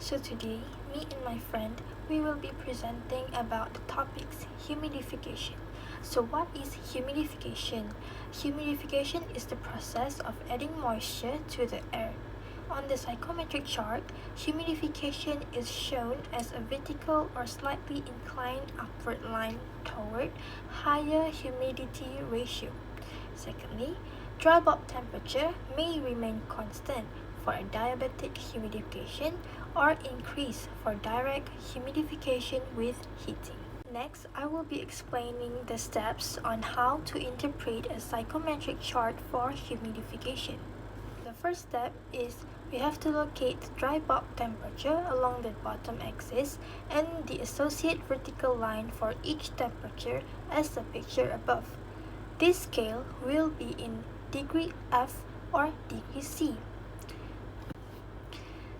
So today, me and my friend, we will be presenting about the topics humidification. So what is humidification? Humidification is the process of adding moisture to the air. On the psychometric chart, humidification is shown as a vertical or slightly inclined upward line toward higher humidity ratio. Secondly, dry bulb temperature may remain constant for a diabatic humidification or increase for direct humidification with heating. Next, I will be explaining the steps on how to interpret a psychometric chart for humidification. The first step is we have to locate the dry bulb temperature along the bottom axis and the associated vertical line for each temperature as the picture above. This scale will be in degree F or degree C.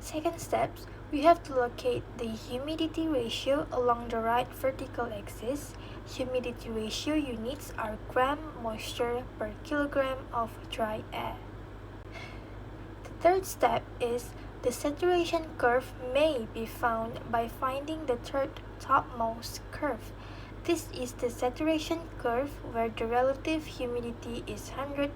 Second steps, we have to locate the humidity ratio along the right vertical axis. Humidity ratio units are gram moisture per kilogram of dry air. The third step is the saturation curve may be found by finding the third topmost curve. This is the saturation curve where the relative humidity is 100%.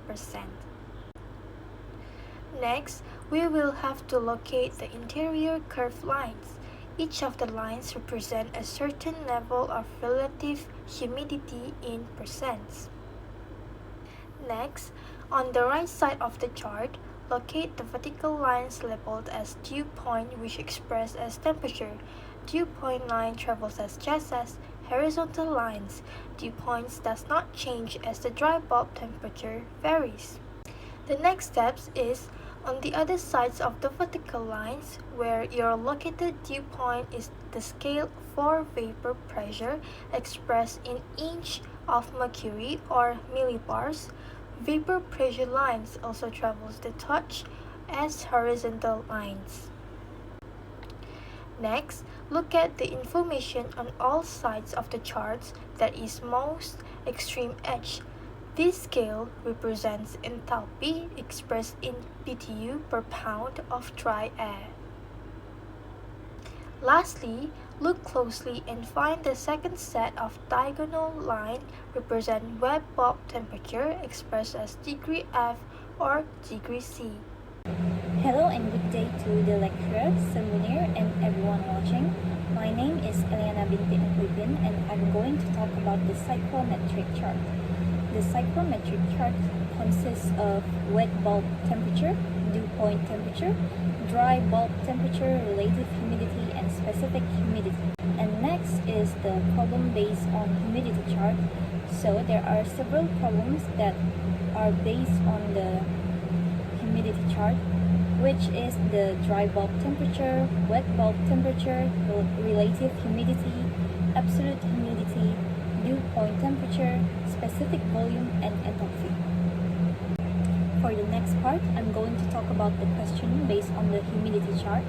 Next, we will have to locate the interior curve lines. Each of the lines represent a certain level of relative humidity in percents. Next, on the right side of the chart, locate the vertical lines labeled as dew point, which express as temperature. Dew point line travels as just as horizontal lines. Dew points does not change as the dry bulb temperature varies. The next steps is on the other sides of the vertical lines, where your located dew point is the scale for vapor pressure expressed in inch of mercury or millibars. Vapor pressure lines also travels the touch as horizontal lines. Next, look at the information on all sides of the charts that is most extreme edge. This scale represents enthalpy expressed in BTU per pound of dry air. Lastly, look closely and find the second set of diagonal lines represent wet bulb temperature expressed as degree F or degree C. Hello and good day to the lecturer, Sir Munir, and everyone watching. My name is Eliana binti Nquibin and I'm going to talk about the psychometric chart. The psychometric chart consists of wet bulb temperature, dew point temperature, dry bulb temperature, relative humidity, and specific humidity. And next is the problem based on humidity chart. So there are several problems that are based on the humidity chart, which is the dry bulb temperature, wet bulb temperature, relative humidity, absolute humidity, dew point temperature, specific volume, and enthalpy. For the next part, I'm going to talk about the question based on the humidity chart.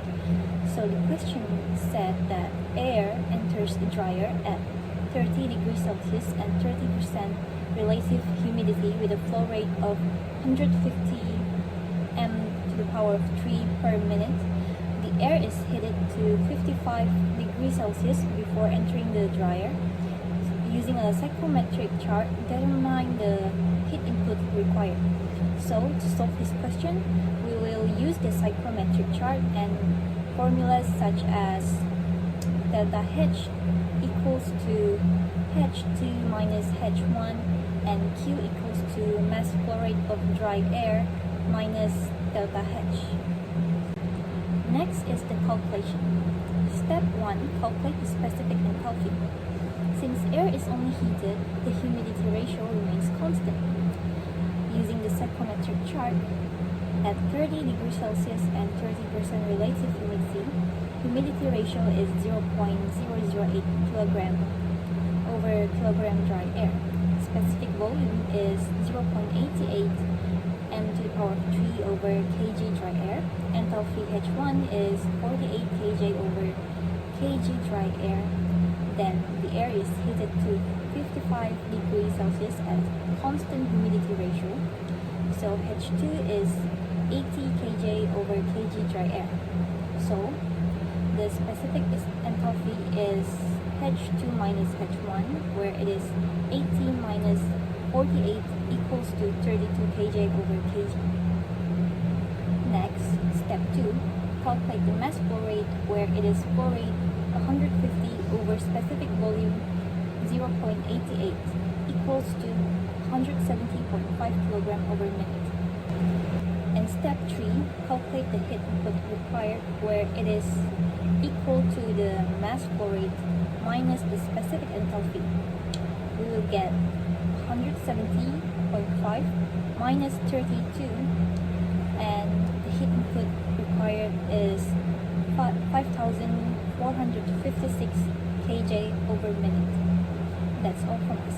So the question said that air enters the dryer at 30 degrees Celsius and 30% relative humidity with a flow rate of 150 m to the power of 3 per minute. The air is heated to 55 degrees Celsius before entering the dryer. Using a psychometric chart, determine the heat input required. So, to solve this question, we will use the psychometric chart and formulas such as delta H equals to H2 minus H1 and Q equals to mass flow rate of dry air minus delta H. Next is the calculation. Step 1. Calculate the specific enthalpy. Since air is only heated, the humidity ratio remains constant. Using the psychometric chart, at 30 degrees Celsius and 30% relative humidity ratio is 0.008 kilogram over kilogram dry air. Specific volume is 0.88 m to the power of 3 over kg dry air. Enthalpy H1 is 48 kJ over kg dry air. Then the air is heated to 55 degrees Celsius at constant humidity ratio. So H2 is 80 kJ over kg dry air. So the specific enthalpy is H2 minus H1, where it is 18 minus 48 equals to 32 kJ over kg. Next, step 2, calculate the mass flow rate, where it is flow rate 150 over specific volume 0.88 equals to 170.5 kg over minute. And step 3, calculate the heat input required, where it is equal to the mass flow rate minus the specific enthalpy. We will get 170.5 minus 32, and the heat input required is 5,456 kJ over minute. That's all from us.